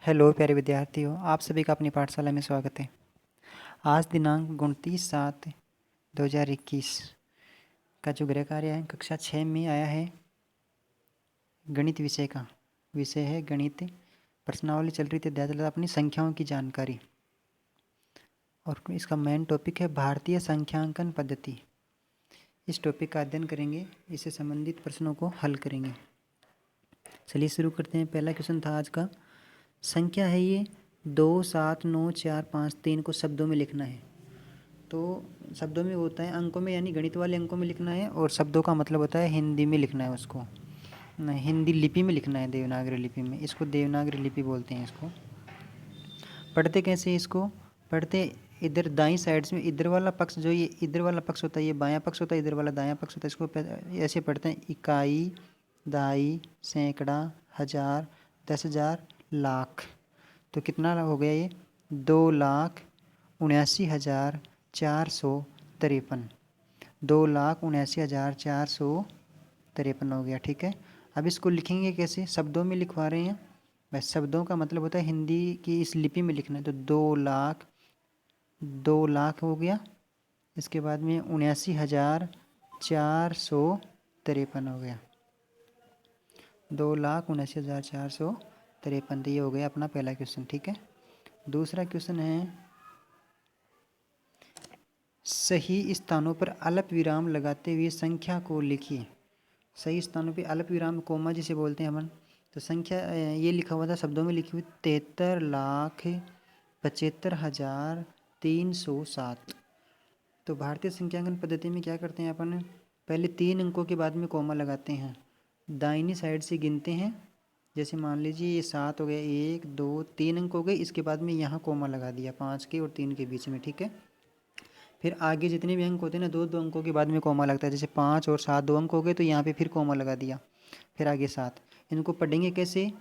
Hello प्यारे विद्यार्थियों, आप सभी का अपनी पाठशाला में स्वागत है। आज दिनांक 29/7/2021 का जो गृह कार्य है कक्षा 6 में आया है। गणित विषय का विषय है गणित। प्रश्नावली चल रही थी दयाचल अपनी संख्याओं की जानकारी, और इसका मेन टॉपिक है भारतीय संख्यांकन पद्धति। इस टॉपिक का अध्ययन करेंगे, इससे संबंधित प्रश्नों को हल करेंगे। चलिए शुरू करते हैं। पहला क्वेश्चन था आज का, संख्या है ये 2, 7, 9, 4, 5, 3 को शब्दों में लिखना है। तो शब्दों में होता है अंकों में, यानी गणित वाले अंकों में लिखना है, और शब्दों का मतलब होता है हिंदी में लिखना है उसको, नहीं हिंदी लिपि में लिखना है, देवनागरी लिपि में। इसको देवनागरी लिपि बोलते हैं। इसको पढ़ते कैसे, इसको पढ़ते इधर दाईं साइड से, इधर वाला पक्ष जो ये इधर वाला पक्ष होता है ये बायां पक्ष होता है, इधर वाला दायां पक्ष होता है। इसको ऐसे पढ़ते हैं, इकाई, दहाई, सैकड़ा, हज़ार, 10,000, लाख। तो कितना हो गया ये, 2,79,453। 2,79,453 हो गया। ठीक है, अब इसको लिखेंगे कैसे, शब्दों में लिखवा रहे हैं। बस शब्दों का मतलब होता है हिंदी की इस लिपि में लिखना है। तो 2 लाख हो गया। इसके बाद में 79,453 हो गया। 2,79,453। तो ये हो गया अपना पहला क्वेश्चन। ठीक है, दूसरा क्वेश्चन है, सही स्थानों पर अल्प विराम लगाते हुए संख्या को लिखिए। सही स्थानों पे अल्प विराम कोमा जिसे बोलते हैं अपन। तो संख्या ये लिखा हुआ था, शब्दों में लिखी हुई 73,75,307। तो भारतीय संख्यांकन पद्धति में क्या करते हैं अपन, पहले 3 अंकों के बाद में कोमा लगाते हैं, दाहिनी साइड से गिनते हैं। जैसे मान लीजिए ये 7 हो गया, 1 2 3 अंक हो गए, इसके बाद में यहाँ कोमा लगा दिया 5 के और 3 के बीच में। ठीक है, फिर आगे जितने भी अंक होते हैं ना, 2 अंकों के बाद में कोमा लगता है। जैसे 5 और 7 2 अंक हो गए, तो यहाँ पे फिर कोमा लगा दिया, फिर आगे 7। इनको पढ़ेंगे कैसे,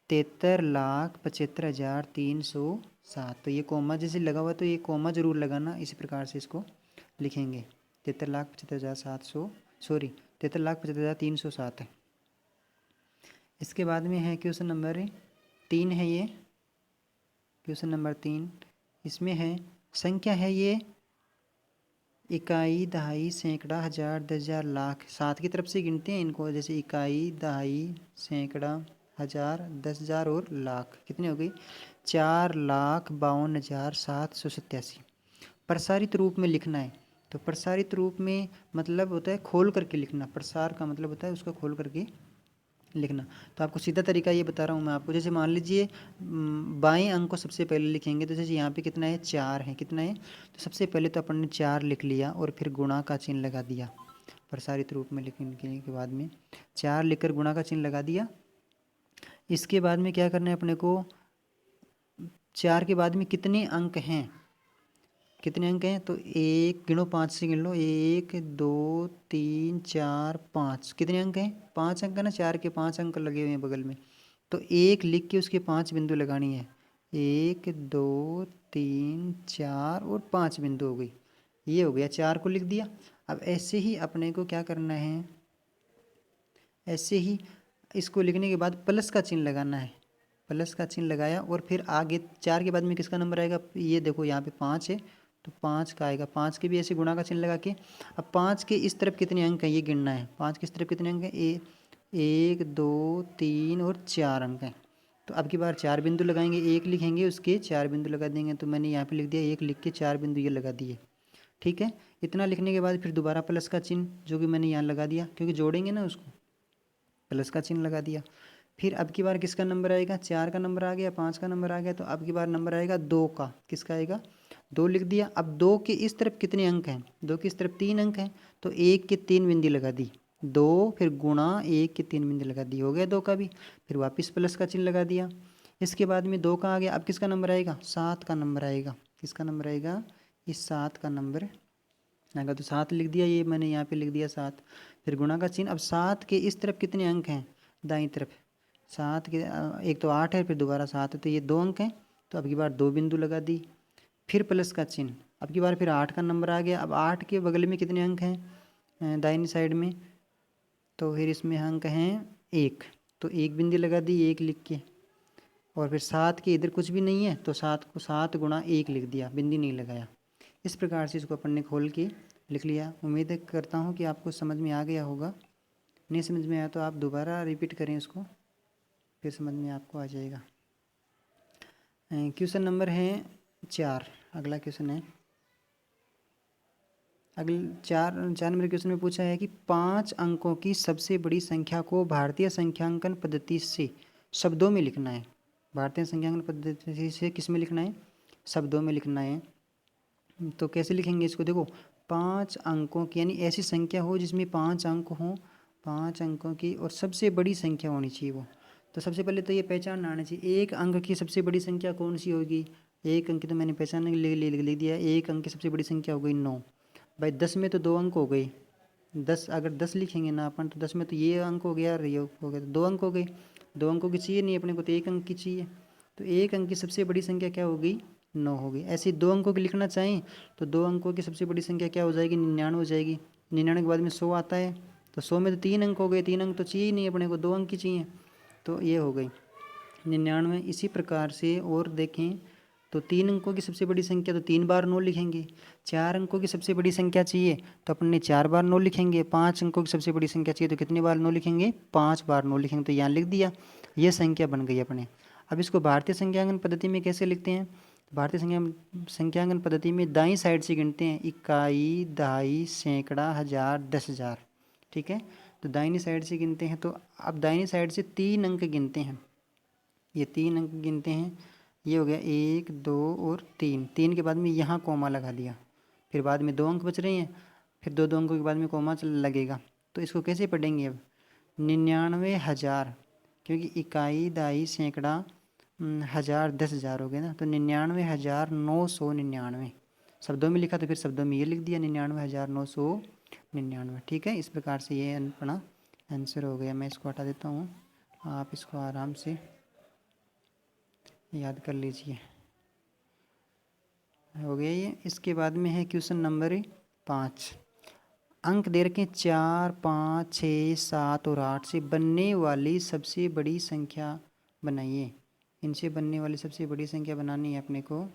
73,75,307। तो ये कोमा जैसे लगा हुआ, तो ये कोमा जरूर लगाना, इसी प्रकार से इसको लिखेंगे। 73,75,700 सॉरी 73,75,307 है। इसके बाद में है क्वेश्चन नंबर 3 है ये, क्वेश्चन नंबर 3। इसमें है संख्या है ये इकाई, दहाई, सैकड़ा, हज़ार, 10,000, लाख। 7 की तरफ से गिनते हैं इनको, जैसे इकाई, दहाई, सैकड़ा, हज़ार, 10,000 और लाख। कितने हो गई, 4,52,787। प्रसारित रूप में लिखना है। तो प्रसारित रूप में मतलब होता है खोल करके लिखना। प्रसार का मतलब होता है उसको खोल करके लिखना। तो आपको सीधा तरीका ये बता रहा हूँ मैं आपको। जैसे मान लीजिए बाएं अंक को सबसे पहले लिखेंगे। तो जैसे यहाँ पे कितना है, 4 है। कितना है, तो सबसे पहले तो अपन ने 4 लिख लिया और फिर गुणा का चिन्ह लगा दिया। प्रसारित रूप में लिखने के बाद में 4 लिखकर गुणा का चिन्ह लगा दिया। इसके बाद में क्या करना है अपने को, 4 के बाद में कितने अंक हैं, कितने अंक हैं, तो 1 गिनो, 5 से गिन लो, 1 2 3 4 5। कितने अंक हैं, 5 अंक है ना। 4 के 5 अंक लगे हुए हैं बगल में, तो 1 लिख के उसके 5 बिंदु लगानी है। 1 2 3 4 और 5 बिंदु हो गई। ये हो गया, 4 को लिख दिया। अब ऐसे ही अपने को क्या करना है, ऐसे ही इसको लिखने के बाद प्लस का चिन्ह लगाना है। प्लस का चिन्ह लगाया और फिर आगे 4 के बाद में किसका नंबर आएगा, ये देखो यहाँ पे 5 है, तो 5 का आएगा। 5 के भी ऐसे गुणा का चिन्ह लगा के, अब 5 के इस तरफ कितने अंक हैं ये गिनना है। 5 की इस तरफ कितने अंक हैं, 1 2 3 और 4 अंक हैं। तो अब की बार 4 बिंदु लगाएंगे, 1 लिखेंगे उसके 4 बिंदु लगा देंगे। तो मैंने यहाँ पे लिख दिया, 1 लिख के 4 बिंदु ये लगा दिए। ठीक है, इतना लिखने के बाद फिर दोबारा प्लस का चिन्ह जो कि मैंने यहाँ लगा दिया, क्योंकि जोड़ेंगे ना उसको, प्लस का चिन्ह लगा दिया। फिर अब की बार किसका नंबर आएगा, 4 का नंबर आ गया, 5 का नंबर आ गया, तो अब की बार नंबर आएगा 2 का। किसका आएगा, 2 लिख दिया। अब 2 के इस तरफ कितने अंक हैं, 2 की इस तरफ 3 अंक हैं, तो 1 के 3 बिंदी लगा दी। 2 फिर गुणा 1 के 3 बिंदी लगा दी, हो गया 2 का भी। फिर वापस प्लस का चिन्ह लगा दिया। इसके बाद में 2 का आ गया। अब किसका नंबर आएगा, 7 का नंबर आएगा। किसका नंबर आएगा, इस 7 का नंबर आएगा। तो 7 लिख दिया, ये मैंने यहाँ पे लिख दिया 7। फिर गुणा का चिन्ह। अब 7 के इस तरफ कितने अंक हैं, दाईं तरफ 7 के एक तो 8 है, फिर दोबारा 7 है, तो ये 2 अंक हैं। तो अब की बार 2 बिंदु लगा दी, फिर प्लस का चिन्ह। अब की बार फिर 8 का नंबर आ गया। अब 8 के बगल में कितने अंक हैं दाहिनी साइड में, तो फिर इसमें अंक हैं 1, तो 1 बिंदु लगा दी, 1 लिख के। और फिर 7 के इधर कुछ भी नहीं है तो 7 को 7 गुणा 1 लिख दिया, बिंदी नहीं लगाया। इस प्रकार से इसको अपन ने खोल के लिख लिया। उम्मीद करता हूँ कि आपको समझ में आ गया होगा। नहीं समझ में आया तो आप दोबारा रिपीट करें इसको, फिर समझ में आपको आ जाएगा। क्वेश्चन नंबर है 4। अगला क्वेश्चन है, अगले 4 नंबर क्वेश्चन में पूछा है कि 5 अंकों की सबसे बड़ी संख्या को भारतीय संख्यांकन पद्धति से शब्दों में लिखना है। भारतीय संख्यांकन पद्धति से किस में लिखना है? शब्दों में लिखना है। तो कैसे लिखेंगे इसको? देखो, 5 अंकों की यानी ऐसी संख्या हो जिसमें 5 अंक हों, 5 अंकों की, और सबसे बड़ी संख्या होनी चाहिए वो। तो सबसे पहले तो ये पहचान आना चाहिए, एक अंक की सबसे बड़ी संख्या कौन सी होगी। एक अंक की तो मैंने पहचान लिख दिया। एक अंक की सबसे बड़ी संख्या हो गई 9। भाई 10 में तो 2 अंक हो गए। 10 अगर 10 लिखेंगे ना अपन तो 10 में तो ये अंक हो गया और ये हो गया, तो 2 अंक हो गए। 2 अंकों की चाहिए नहीं अपने को, तो 1 अंक की चाहिए। तो 1 अंक की सबसे बड़ी संख्या क्या होगी? 9 होगी। ऐसे 2 अंकों की लिखना चाहें तो 2 अंकों की सबसे बड़ी संख्या क्या हो जाएगी? 99 हो जाएगी। 99 के बाद में 100 आता है, तो 100 में तो 3 अंक हो गए। 3 अंक तो चाहिए ही नहीं अपने को, 2 अंक की चाहिए। तो ये हो गई 99। इसी प्रकार से और देखें तो 3 अंकों की सबसे बड़ी संख्या तो 3 बार 9 लिखेंगे। 4 अंकों की सबसे बड़ी संख्या चाहिए तो अपन ने 4 बार 9 लिखेंगे। 5 अंकों की सबसे बड़ी संख्या चाहिए तो कितनी बार 9 लिखेंगे? 5 बार 9 लिखेंगे। तो यहाँ लिख दिया, ये संख्या बन गई अपने। अब इसको भारतीय संख्यांकन पद्धति में कैसे लिखते हैं? भारतीय संख्यांकन पद्धति में दाईं साइड से गिनते हैं, इकाई, दहाई, सैकड़ा, हज़ार, 10,000। ठीक है, तो दाहिनी साइड से गिनते हैं। तो अब दाहिनी साइड से 3 अंक गिनते हैं। ये 3 अंक गिनते हैं। ये हो गया 1, 2 और 3। 3 के बाद में यहाँ कोमा लगा दिया, फिर बाद में 2 अंक बच रहे हैं, फिर 2 अंकों के बाद में कोमा लगेगा। तो इसको कैसे पढ़ेंगे अब? 99,000, क्योंकि इकाई, दहाई, सैकड़ा, हज़ार, 10,000 हो गए ना। तो 99,999 शब्दों में लिखा तो फिर शब्दों में ये लिख दिया 99,999। ठीक है, इस प्रकार से ये अपना आंसर हो गया। मैं इसको हटा देता हूँ, आप इसको आराम से याद कर लीजिए। हो गया ये। इसके बाद में है क्वेश्चन नंबर 5। अंक दे रखे 4, 5, 6, 7 और 8 से बनने वाली सबसे बड़ी संख्या बनाइए। इनसे बनने वाली सबसे बड़ी संख्या बनानी है अपने को।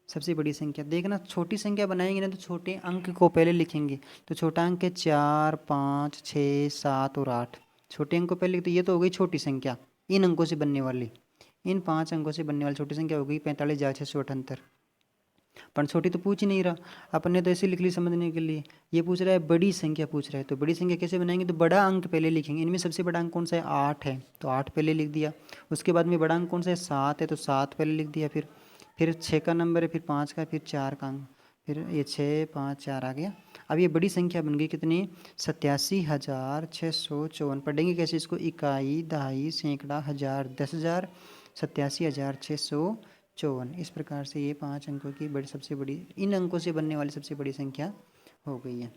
सबसे बड़ी संख्या देखना, छोटी संख्या बनाएंगे ना तो छोटे अंक को पहले लिखेंगे। तो छोटा अंक है 4, 5, 6, 7 और 8। छोटे अंक को पहले, तो ये तो हो गई छोटी संख्या। इन अंकों से बनने वाली, इन 5 अंकों से बनने वाली छोटी संख्या हो गई 45,678। पर छोटी तो पूछ ही नहीं रहा, अपन ने तो ऐसे लिख ली समझने के लिए। ये पूछ रहा है बड़ी संख्या पूछ रहा है, तो बड़ी संख्या कैसे बनाएंगे? तो बड़ा अंक पहले लिखेंगे। इनमें सबसे बड़ा अंक कौन सा है? 8 है, तो 8 पहले लिख दिया। उसके बाद में बड़ा अंक कौन सा है? 7 है, तो 7 पहले लिख दिया। फिर 6 का नंबर है, फिर 5 का, फिर 4 का अंक, फिर ये 6, 5, 4 आ गया। अब ये बड़ी संख्या बन गई कितनी? 87,654। पढ़ेंगे कैसे इसको? इकाई, दहाई, सैकड़ा, हज़ार, 10,000, 87,654। इस प्रकार से ये 5 अंकों की सबसे बड़ी, इन अंकों से बनने वाली सबसे बड़ी संख्या हो गई है।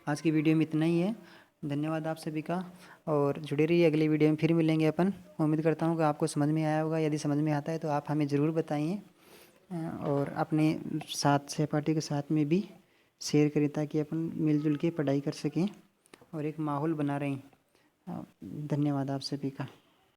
आज की वीडियो में इतना ही है। धन्यवाद आप सभी का, और जुड़े रहिए। अगली वीडियो में फिर मिलेंगे अपन। उम्मीद करता हूँ कि आपको समझ में आया होगा। यदि समझ में आता है तो आप हमें ज़रूर बताइए, और अपने साथ सहपाठी के साथ में भी शेयर करें, ताकि अपन मिलजुल के पढ़ाई कर सकें और एक माहौल बना रहें। धन्यवाद आप सभी का।